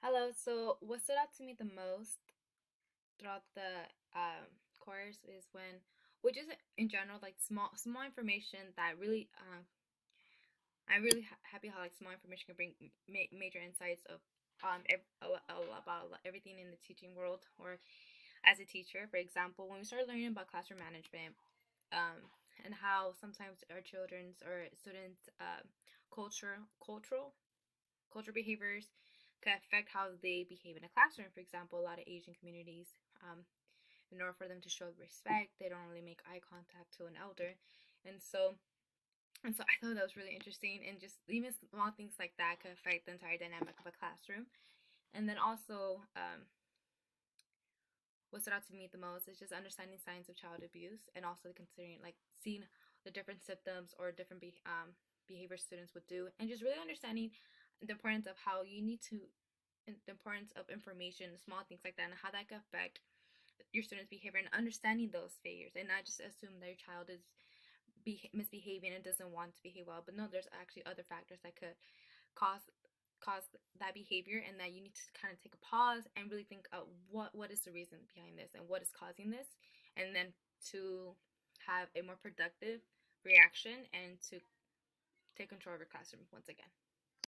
Hello. So, what stood out to me the most throughout the course is which is in general, like small information that really, I'm really happy how like small information can bring major insights of about everything in the teaching world or as a teacher. For example, when we started learning about classroom management, and how sometimes our children's or students' cultural behaviors can affect how they behave in a classroom. For example, a lot of Asian communities, in order for them to show respect, they don't really make eye contact to an elder, and so I thought that was really interesting, and just even small things like that could affect the entire dynamic of a classroom. And then also, what stood out to me the most is just understanding signs of child abuse, and also considering like seeing the different symptoms or different behavior students would do, and just really understanding the importance of how you need to the importance of information, small things like that, and how that can affect your students' behavior, and understanding those failures, and not just assume their child is misbehaving and doesn't want to behave well. But no, there's actually other factors that could cause cause that behavior, and that you need to kind of take a pause and really think of what is the reason behind this and what is causing this, and then to have a more productive reaction and to take control of your classroom once again.